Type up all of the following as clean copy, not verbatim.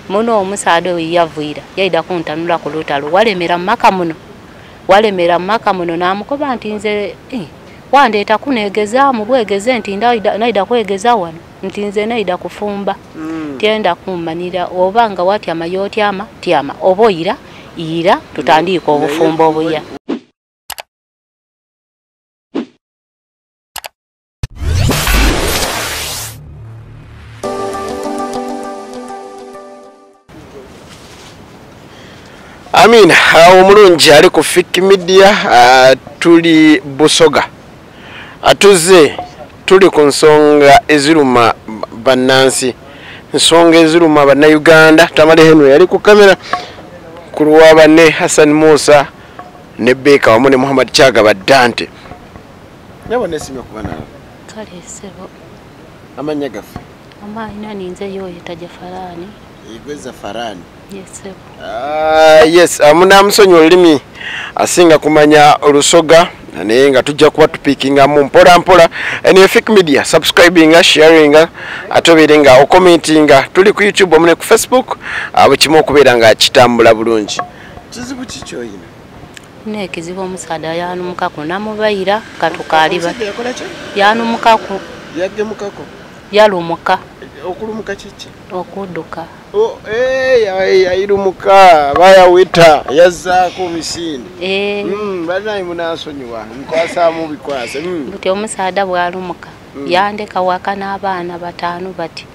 muno omusaadha we yavuira yaida kuntanula ku lutalo walemera maka muno namukoba nti nze wandeeta kunegeza mu bwegeze nti naida kwegeza wano nti nze naida kufumba tienda kummanira obanga watyama yotyama tyama oboira ira tutandika obufumbo obuya. Amin, omulungi ali ku Fik Media, tuli Busoga. Atuze tuli ku nsonga eziruma bannansi, nsonga eziruma bannayuganda. Tamale Henry yali ku kamera ku luwaba ne Hassan Musa ne Beka wamu ne Muhammad Chaga Badante. Nyabone sime kubana. Kale sebo. Amanya gafe. Ina ninze yo yetajafarani. Igweza farani. Yes, sebo. Yes, amuna msonyi olimi asinga kumanya olusoga naye nga tujja kuba tupikinga mu mpola mpola. Ene Fik Media subscribing, sharing, atoberenga commentinga. Tuli ku YouTube omune ku Facebook abo kimo okubeera nga kitambula bulungi. Kizibu kicho yina ne kizibu omusaada yanumukaku namubayira katukaliba yanumukaku yagge mukako yalumuka okulumuka chichi okuduka yayirumuka bayawita yazzaako misinde banayi munasonyiwa nkwasa mu bikwase buti omusaada bwalumuka yandeka waka n'abaana batano bati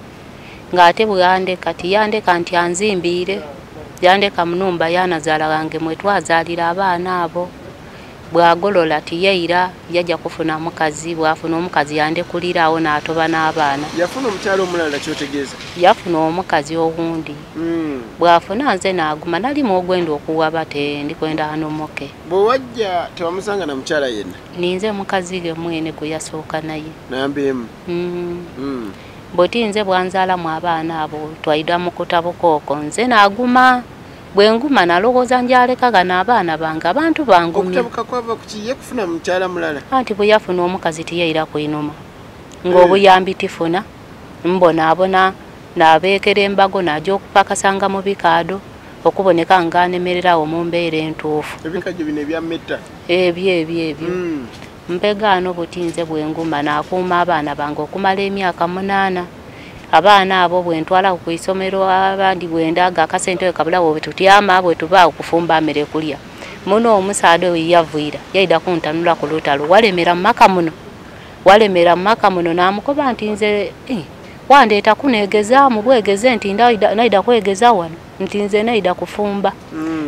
ngate bwandeka ti yandeka nti anzimbire yandeka munumba yanazala wange mwetwazalira abaana abo bwagolola ti yeira yajja kufuna mukazi bwafuna omukazi yandekulirawo n'atoba n'abaana yafuna omukyalo omulala kyotegeeza yafuna omukazi ogundi bwafuna nze n'aguma nali mu ogwenda okuwaba te ndikwenda anomoke bwewajja tewamusanga na mukyala yenna ninze mukazi ge mwene gwe yasooka naye nambeemu bwoti nze bwanzaala mu abaana abo twayida mu kutabukooko nze n'aguma bwenguma nalowooza njalekaga n'abaana bange abantu bangumye okutabuka kwava kukiye kufuna mukyala mulala anti bwe yafuna omukazi tiyeyira kwinuma ng'obuyambi tifuna mbonaabona n'abeekera embago n'ajja okupakasanga mu bikaado okuboneka ng'anemererawo mu mbeera entuufu ebikajjo bino ebyammetta ebyo mpegaano butinze bwenguma n'akuuma abaana bange okumala emyaka 8 abaana abo bwentwala ku isomero abandi bwendaga akasente kabulawo bwe tutyama bwe tuba okufumba mmere kulya muno omusaadha we yavuira yaida kuntanula ku lutalo walemera maka muno namukoba nti nze wandeeta kunegeza mu bwegeze nti naida kwegeza wano nti nze naida kufumba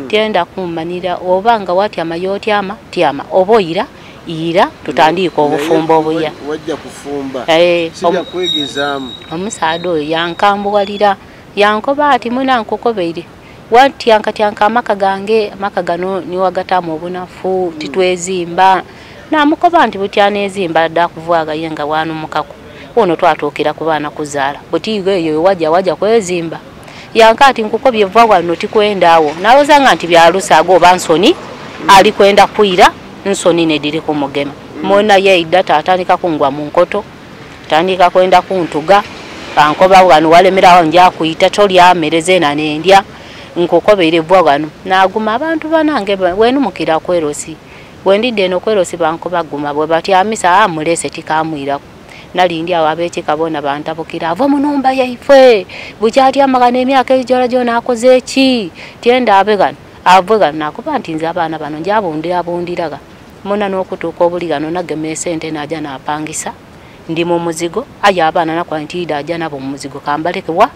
tienda kummanira obanga watyama yotyama tyama oboira ira tutandika obufumbo obuya wajja kufumba sija kwegezaamu omusaadha oyo yankambuwalira yankoba ati muna nkokobeire watyanka amaka gange amaka gano niwagatamu obunafu titwezimba namukoba nti butyana ezimba dda kuvwaga yenga wanumukako ono twatuukira ku baana kuzaala butiigo eyo wajja kwezimba yanka ati nkukobye vwa wano tikwendaawo nalozanga nti byalusaago oba nsoni ali kwenda kwira nsoni nediri ku mugema mona yeida tatandika kungwa mu nkoto tandika kwenda kuntuga bankoba wano walemerawo nja kuyita toli amereze na nendya nkukobere bwa wano naguma abantu banange wenu mukira kwerosi wendide eno kwerosi bankoba guma bwe batyamisa amulese tikamwira nalindi awabeche kabona bantabukira avo munumba yaifwe bukyati amagana emyaka ejora jona akoze ki tienda abegana avuga nakuba nti nze abaana bano njabundiraga muna n'okutuuka obuligano nageme sente naja napangisa ndi mu muzigo aya abaana nakwantida aja nabo mu muzigo kambalekebwa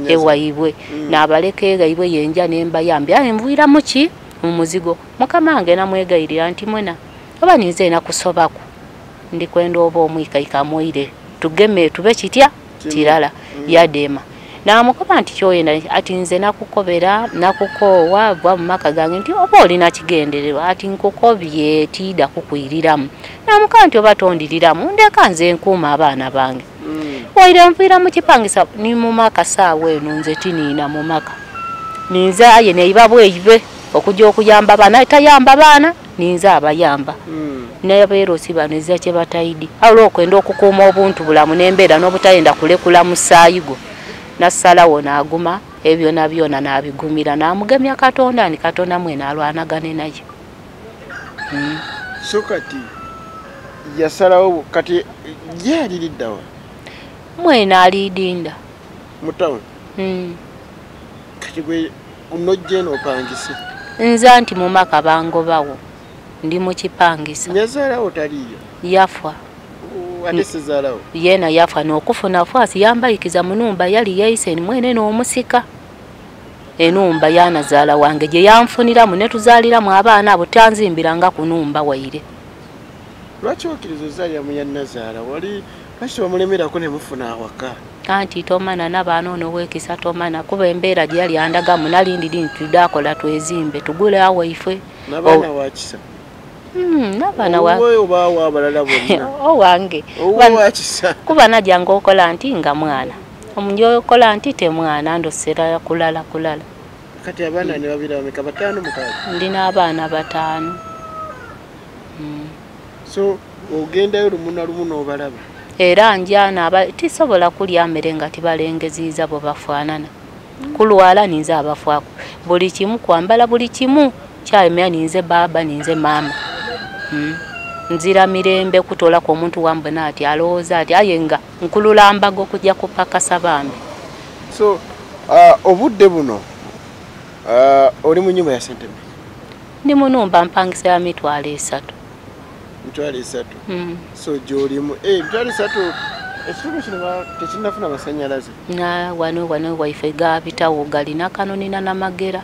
ewaibwe n'abaleke gaibwe yenja nemba yambi envuira muki mu muzigo mukamange namwegairira nti mwena oba ninze nakusobako ndi kwenda oba omwikaika moire tugeme tube kitya tirala yadema namukoba nti kyoyenda ati nze nakukobera nakukoowa bwa mumaka gange nti oba olina kigendererwa ati nkukobye tida kukwiriramu namuka nti oba tondiriramu ndeka nze nkuuma abaana bange waire nviira mu kipangisa ni mumaka saawa eno nze tiniina mumaka ninza aye neiba bweibe okujja okuyamba abaana tayamba abaana ninza abayamba n'abeerosi bano ezza kye batayidi awulwa okwenda okukuuma obuntu bulamu n'embeera n'obutayenda kulekula mu saayigo nassalawo n'aguma ebyo nabyona nabigumira namugemya Katonda ni Katonda mwena alwanagane naye. So kati yasalawo kati yaliriddawa mwena alidinda mu town. Kati gwe unojje n'opangise nza nti mu maka bangobawo ndi mu kipangisa. Yazalawo taliyo Yafa ate sizalawo yena yafa n'okufuna fasi yambayikiza mu numba yali yayise ni mwene n'omusika enumba yanazaala wange gye yanfuniramu ne tuzaaliramu abaana abo tanzimbiranga ku numba waire. Lwaki okkiriza ozaalira mu yannazaala wali lwaki bamulemerako ne mufuna awaka? Anti tomana n'abaana ono weekisa tomana kuba embeera gye yali andagamu nalindiri nti tudaakola twezimbe tugule awaife. N'abaana wakisa? N'abaana obawo abalala bonna owange wakisa kuba najjanga okola nti nga mwana omunjokola nti te mwana ndosera kulala. Kati abaana ne babira bameka 5 6? Ndina abaana 5. So ogendayo lumu n'obalaba? Era njana tisobola kulya mmere nga tibalengeziza bo bafaanana. Kulwala ninze abafaako buli kimu kwambala buli kimu kyayemya ninze baba ninze mama. Nzira mirembe kutola kwa omuntu wambona ati alowooza ati ayenga nkulula mbago kujja kupakasa bambi. So obudde buno oli mu nyumba ya sente mmeka? Ndi mu numba mpangisa ya mitwalo 3. Mitwalo 3? So gy'olimu mitwalo 3 ekitundu kino tekinnafuna masannyalaze? Wano waife gaabitawo galina kanonina n'amagera.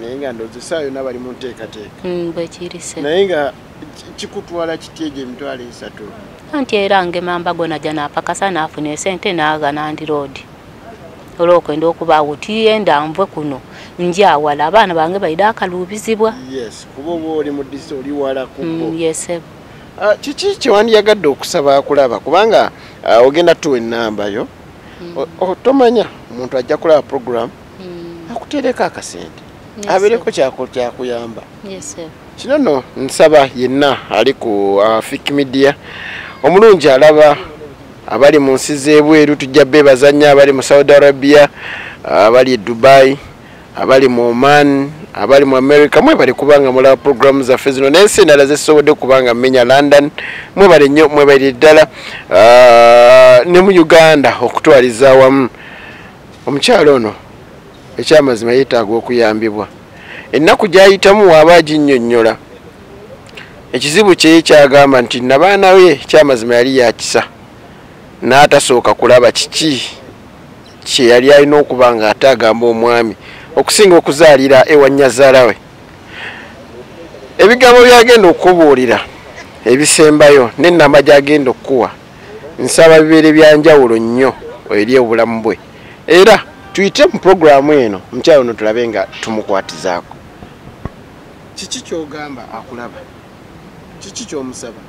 Naye nga ndozesaayo n'abali mu nteekateeka. Bwe kirise. Naye nga kikutwala kiti egyo emitwalo 3? Anti era ngemamba gona jja n'apakasa n'afuna esente n'aga Nandi Road. Olw'okwenda okubaawo tiyenda nve kuno njawala abaana bange baida akaluubizibwa. Yes, kuba oba oli mu disitulikiti oli wala kubbo. Yes. Kiki kye wandiyagadde okusaba akulaba kubanga ogenda tuwa ennamba yo tomanya omuntu ajja kulaba program akuteereko akasente abeereko kyakuyamba. Kino nno nsaba yenna ali ku Fik Media omulungi alaba abali mu nsi z'ebweru tujja beebazanya abali mu Saudi Arabia abali e Dubai abali mu Oman abali mu America mwebale kubanga mulaba program zaffe zino n'ensi endala zesobodde kubanga mmenya London mwebale nnyo mwebale ddala ne mu Uganda okutwaliza awamu. Omukyalo ono ekyamazima yeetaaga okuyambibwa ennaku gy'ayitamu waaba aginnyonnyola ekizibu kye kyagamba nti nabaana we kyamazima yali yakisa n'atasooka kulaba kiki kye yali alina okuba nga ate agamba omwami okusinga okuzaalira ewa nnyazaala we. Ebigambo byagenda okubuulira ebisembayo n'ennamba gy'agenda okukuwa nsaba bibeere byanjawulo nnyo eri obulamu bwe era tuyite mu programu eno mukyalo ono tulabe nga tumukwatizaako. Kiki ky'ogamba akulaba? Kiki ky'omusaba?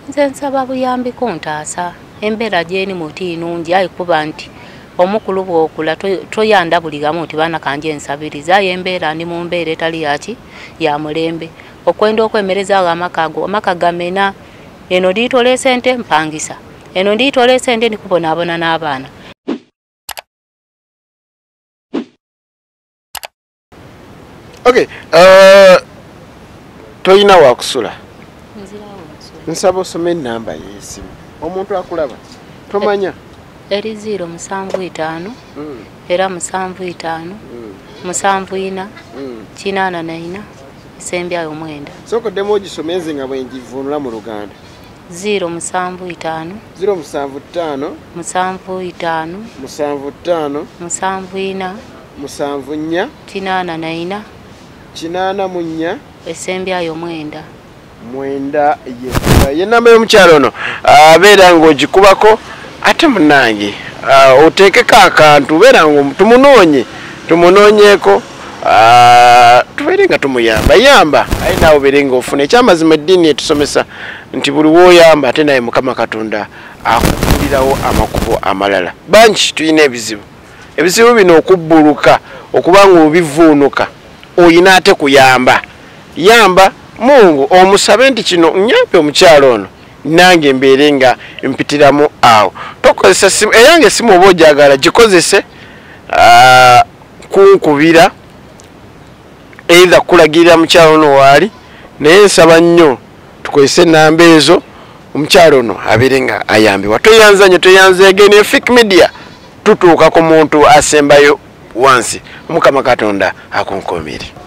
Nze nsaba buyambi kuntaasa embeera gy'eni muti nungi ayi kuba nti omukulu bw'okula toyanda buli gamu nti baana kanje ensabiriza aye embeera ndi mu mbeera etali yaki ya mulembe okwenda okwemereza amaka gamena eno ndiitola esente mpangisa eno ndiitola esente ndikubonaabona n'abaana. Okay, toyina wa kusula. Nsaba osome ennamba y'essimu. Omuntu akulaba tomanya eri 075 era 75 74 84 sembyayo mwenda. Sokoddemu ogisomeze nga bwengivuunula mu Luganda. 075 075 75 74 74 74 84 esembyayo mwenda. Mwenda ye namba y'omukyalo ono abeera ng'ogikubako ate munnange oteekeko akantu beera nga tumunoonyeeko tubeere nga tumuyamba aye naawe obeere ng'ofuna ekyamazima eddiini etusomesa nti buli w'oyamba ate naye Mukama Katonda akubuulirawo amakubo amalala. Bangi tulina ebizibu bino okubbuluka okuba nga obivuunuka oyina ate kuyamba yamba Mungu omusabe nti kino nyampe omukyalo ono nange mbeere nga mpitiramu awo. Tokozesa simu eyange simu oba ojagala gikozese kunkubira either kulagirira mukyalo ono waali, naye nsaba nnyo tukozese ennamba ezo omukyalo ono abeere nga ayambibwa. Toyanza nnyo, toyanzeege ne Fik Media tutuuka ku muntu asembayo wansi. Omukama Katonda akunkoomere.